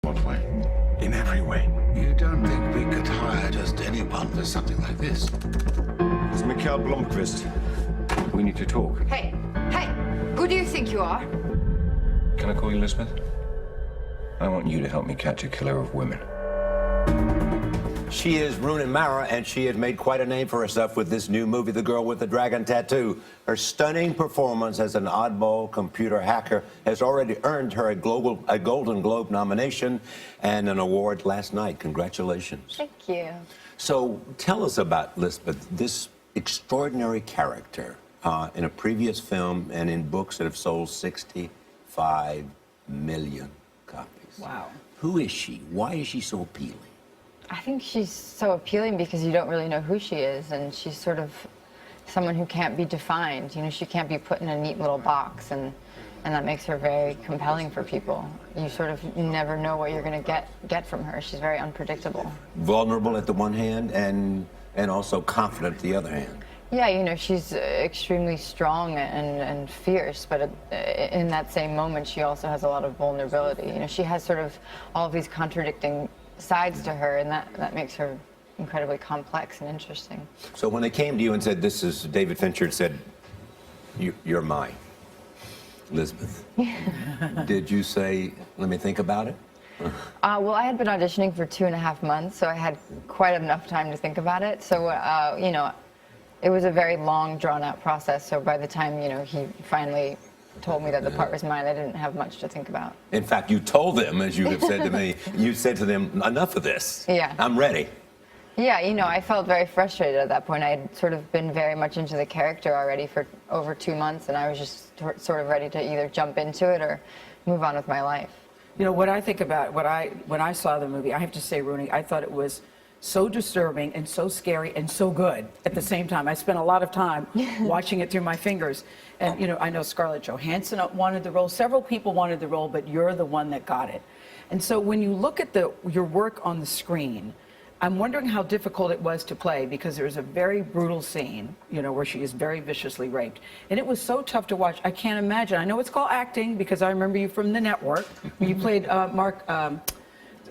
What way? In every way. You don't think we could hire just anyone for something like this? It's Mikhail Blomqvist. We need to talk. Hey, hey, who do you think you are? Can I call you Elizabeth? I want you to help me catch a killer of women. She is Rooney Mara, and she has made quite a name for herself with this new movie, The Girl with the Dragon Tattoo. Her stunning performance as an oddball computer hacker has already earned her a Golden Globe nomination and an award last night. Congratulations. Thank you. So tell us about Elizabeth, this extraordinary character in a previous film and in books that have sold 65 million copies. Wow. Who is she? Why is she so appealing? I think she's so appealing because you don't really know who she is, and she's sort of someone who can't be defined. You know, she can't be put in a neat little box, and that makes her very compelling for people. You sort of never know what you're going to get from her. She's very unpredictable. Vulnerable at the one hand and also confident at the other hand. Yeah, you know, she's extremely strong and fierce, but in that same moment, she also has a lot of vulnerability. You know, she has sort of all of these contradicting sides to her, and that makes her incredibly complex and interesting. So when they came to you and said, this is, David Fincher said, you're mine, Elizabeth, did you say, let me think about it? Well, I had been auditioning for 2.5 months, so I had quite enough time to think about it. So, you know, it was a very long, drawn-out process, so by the time, you know, he finally told me that the part was mine, I didn't have much to think about. In fact, you told them, as you have said to me, you said to them, enough of this. Yeah. I'm ready. Yeah, you know, I felt very frustrated at that point. I had sort of been very much into the character already for over 2 months, and I was just sort of ready to either jump into it or move on with my life. You know, what I think about, when I saw the movie, I have to say, Rooney, I thought it was so disturbing and so scary and so good at the same time. I spent a lot of time watching it through my fingers. And, you know, I know Scarlett Johansson wanted the role. Several people wanted the role, but you're the one that got it. And so when you look at your work on the screen, I'm wondering how difficult it was to play, because there's a very brutal scene, you know, where she is very viciously raped. And it was so tough to watch. I can't imagine. I know it's called acting because I remember you from The Network. You played Mark,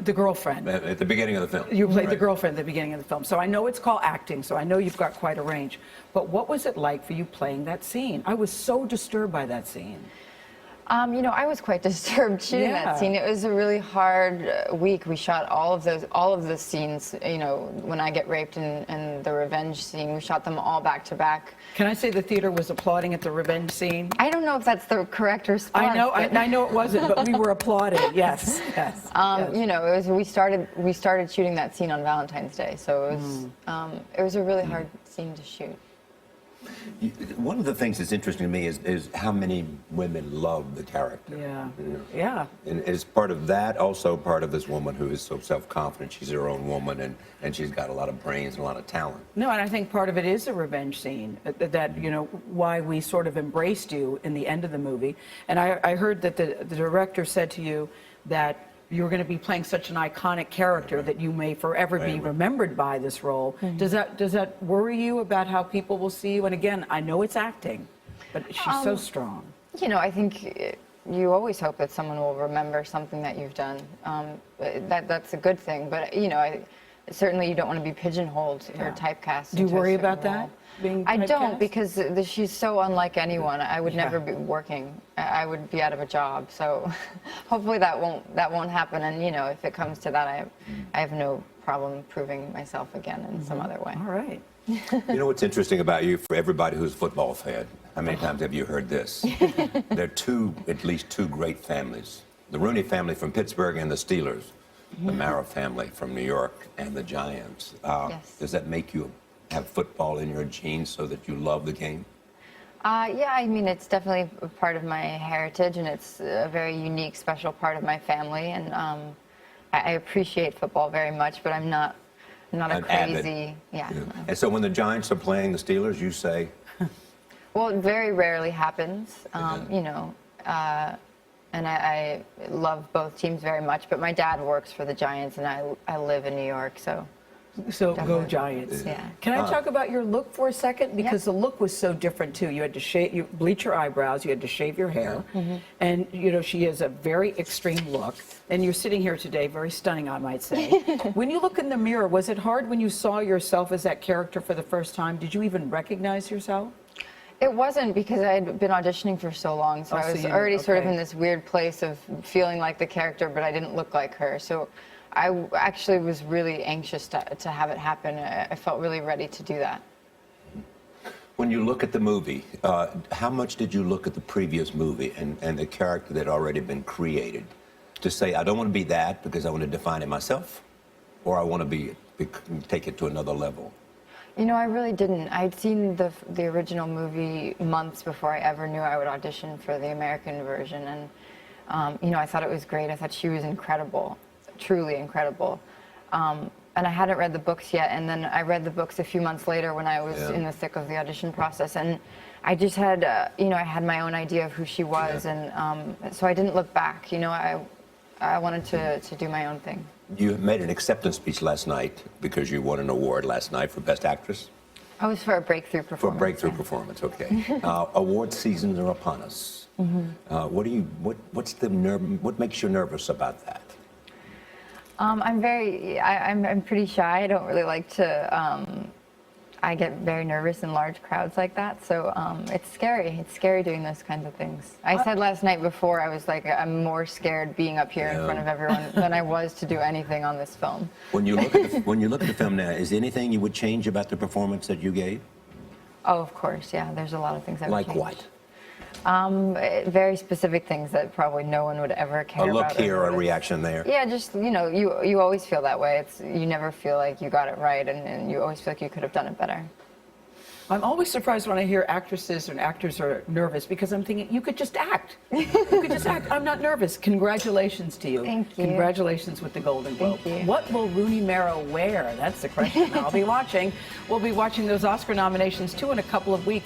the girlfriend. At the beginning of the film. You played the girlfriend at the beginning of the film. So I know it's called acting, so I know you've got quite a range. But what was it like for you playing that scene? I was so disturbed by that scene. You know, I was quite disturbed shooting that scene. It was a really hard week. We shot all of the scenes, you know, when I get raped and the revenge scene. We shot them all back to back. Can I say the theater was applauding at the revenge scene? I don't know if that's the correct response. I know it wasn't, but we were applauding. Yes, yes. You know, it was we started shooting that scene on Valentine's Day, so it was a really hard scene to shoot. One of the things that's interesting to me is how many women love the character. Yeah, you know? yeah. And is part of that also part of this woman who is so self-confident? She's her own woman, and she's got a lot of brains and a lot of talent. No, and I think part of it is the revenge scene, that, you know, why we sort of embraced you in the end of the movie. And I heard that the director said to you that you're going to be playing such an iconic character that you may forever be remembered by this role. Does that worry you about how people will see you? And again, I know it's acting, but she's so strong. You know, I think you always hope that someone will remember something that you've done. That's a good thing, but you know, certainly you don't want to be pigeonholed or typecast. Do you worry about that? I don't, because she's so unlike anyone. I would never be working. I would be out of a job. So hopefully that won't happen. And you know, if it comes to that, I have no problem proving myself again in some other way. All right. You know what's interesting about you, for everybody who's a football fan, how many times have you heard this? There are at least two great families. The Rooney family from Pittsburgh and the Steelers. The Mara family from New York and the Giants. Yes. Does that make you have football in your genes so that you love the game? Yeah, I mean, it's definitely a part of my heritage, and it's a very unique, special part of my family. And I appreciate football very much, but I'm not a crazy, yeah. And so when the Giants are playing the Steelers, you say? Well, it very rarely happens, you know. And I love both teams very much, but my dad works for the Giants, and I live in New York, so So go Definitely. Giants. Yeah. Can I talk about your look for a second? Because the look was so different too. You had to shave, you bleach your eyebrows, you had to shave your hair, and you know she has a very extreme look. And you're sitting here today, very stunning, I might say. When you look in the mirror, was it hard when you saw yourself as that character for the first time? Did you even recognize yourself? It wasn't, because I had been auditioning for so long, so Oh, I so was you knew, already sort of okay. in this weird place of feeling like the character, but I didn't look like her. So I actually was really anxious to have it happen. I felt really ready to do that. When you look at the movie, how much did you look at the previous movie and the character that had already been created to say, I don't want to be that because I want to define it myself, or I want to take it to another level? You know, I really didn't. I'd seen the original movie months before I ever knew I would audition for the American version, and you know, I thought it was great. I thought she was incredible, truly incredible. And I hadn't read the books yet, and then I read the books a few months later when I was in the thick of the audition process, and I just had, you know, I had my own idea of who she was, and so I didn't look back. You know, I wanted to do my own thing. You made an acceptance speech last night because you won an award last night for Best Actress. I was for a breakthrough performance. For a breakthrough performance, okay. Award seasons are upon us. What makes you nervous about that? I'm pretty shy. I don't really like to. I get very nervous in large crowds like that, so it's scary. It's scary doing those kinds of things. I said last night before, I was like, I'm more scared being up here in front of everyone than I was to do anything on this film. When you look at the film now, is there anything you would change about the performance that you gave? Oh, of course, yeah. There's a lot of things I would Like change. what? Very specific things that probably no one would ever care A about. look here, or a notice. reaction there. Yeah, just, you know, you always feel that way. You never feel like you got it right, and you always feel like you could have done it better. I'm always surprised when I hear actresses and actors are nervous, because I'm thinking, you could just act. You could just act. I'm not nervous. Congratulations to you. Thank you. Congratulations with the Golden Globe. Thank you. What will Rooney Mara wear? That's the question I'll be watching. We'll be watching those Oscar nominations too in a couple of weeks.